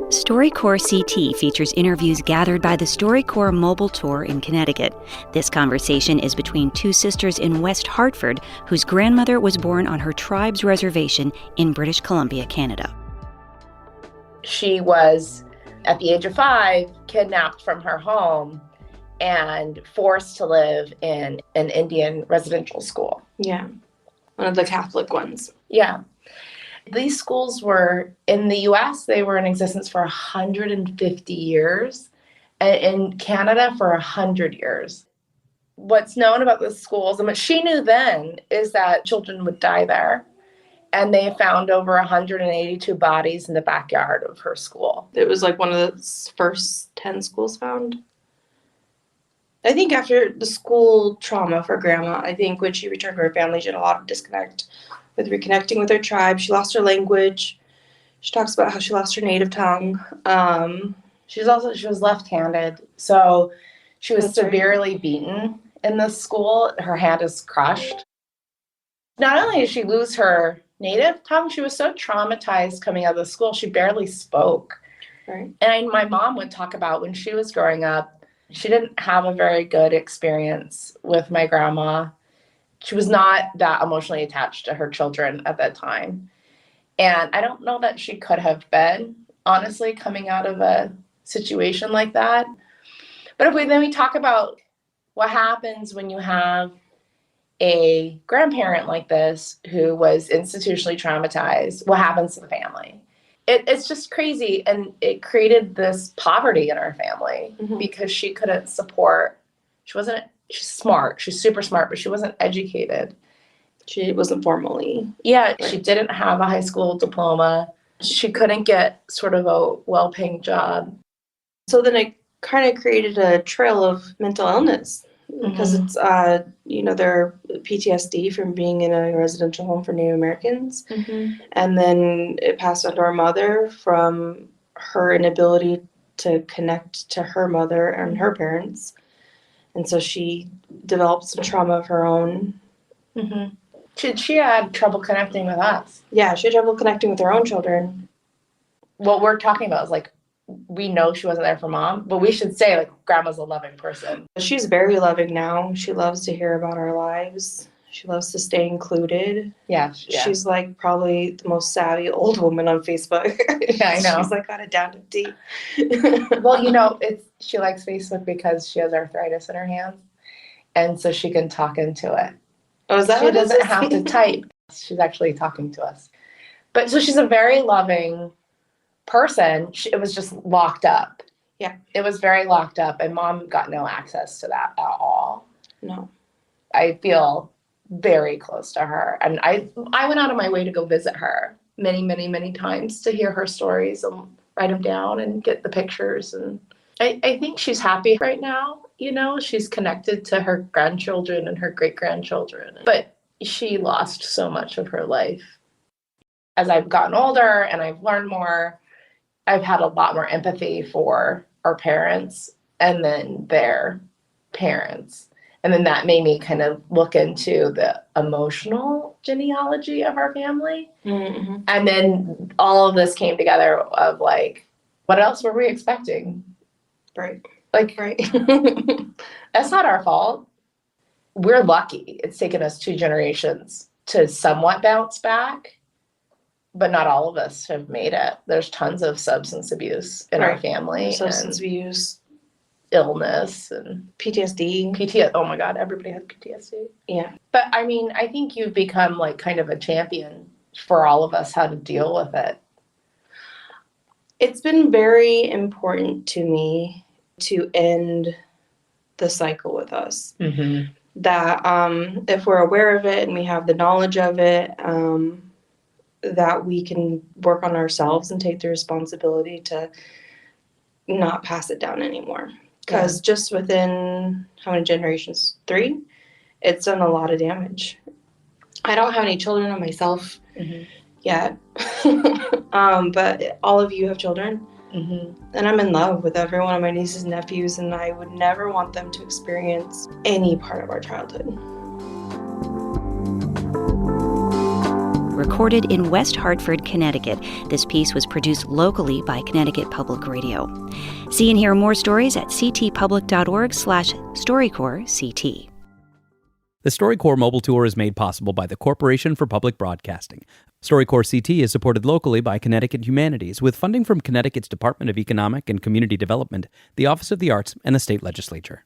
StoryCorps CT features interviews gathered by the StoryCorps Mobile Tour in Connecticut. This conversation is between two sisters in West Hartford whose grandmother was born on her tribe's reservation in British Columbia, Canada. She was, at the age of 5, kidnapped from her home and forced to live in an Indian residential school. Yeah, one of the Catholic ones. Yeah. These schools were, in the U.S., they were in existence for 150 years, and in Canada for 100 years. What's known about the schools, and what she knew then, is that children would die there, and they found over 182 bodies in the backyard of her school. It was like one of the first 10 schools found. I think after the school trauma for Grandma, I think when she returned to her family, she had a lot of disconnect with reconnecting with her tribe. She lost her language. She talks about how she lost her native tongue. She was left-handed, so she was severely beaten in this school. Her hand is crushed. Not only did she lose her native tongue, she was so traumatized coming out of the school, she barely spoke. Right. And my mom would talk about when she was growing up, she didn't have a very good experience with my grandma. She was not that emotionally attached to her children at that time. And I don't know that she could have been, honestly, coming out of a situation like that. But then we talk about what happens when you have a grandparent like this who was institutionally traumatized, what happens to the family? It's just crazy. And it created this poverty in our family because she couldn't support, she's smart, she's super smart, but she wasn't educated. She wasn't formally. Yeah, right. She didn't have a high school diploma. She couldn't get sort of a well-paying job. So then it kind of created a trail of mental illness because it's, their PTSD from being in a residential home for Native Americans. And then it passed on to our mother from her inability to connect to her mother and her parents. And so she developed some trauma of her own. She had trouble connecting with us. Yeah, she had trouble connecting with her own children. What we're talking about is like, we know she wasn't there for Mom, but we should say like Grandma's a loving person. She's very loving now. She loves to hear about our lives. She loves to stay included. Yeah. She's like probably the most savvy old woman on Facebook. Yeah, I know. She's like got it down to T. Well, she likes Facebook because she has arthritis in her hands, and so she can talk into it. Oh, is that she doesn't have to type. She's actually talking to us. But so she's a very loving person. It was just locked up. Yeah. It was very locked up, and Mom got no access to that at all. No. I feel very close to her. And I went out of my way to go visit her many, many, many times to hear her stories and write them down and get the pictures. And I think she's happy right now. She's connected to her grandchildren and her great-grandchildren. But she lost so much of her life. As I've gotten older and I've learned more, I've had a lot more empathy for our parents and then their parents. And then that made me kind of look into the emotional genealogy of our family. And then all of this came together of like, what else were we expecting? Right. Right. That's not our fault. We're lucky. It's taken us 2 generations to somewhat bounce back, but not all of us have made it. There's tons of substance abuse in our family. Substance abuse. Illness and PTSD. Oh my God, everybody has PTSD. Yeah. But I mean, I think you've become like kind of a champion for all of us how to deal with it. It's been very important to me to end the cycle with us. That if we're aware of it and we have the knowledge of it, that we can work on ourselves and take the responsibility to not pass it down anymore. Because just within how many generations? 3? It's done a lot of damage. I don't have any children of myself yet. But all of you have children. And I'm in love with every one of my nieces and nephews, and I would never want them to experience any part of our childhood. recorded in West Hartford, Connecticut. This piece was produced locally by Connecticut Public Radio. See and hear more stories at ctpublic.org/StoryCorps-CT. The StoryCorps Mobile Tour is made possible by the Corporation for Public Broadcasting. StoryCorps CT is supported locally by Connecticut Humanities with funding from Connecticut's Department of Economic and Community Development, the Office of the Arts, and the state legislature.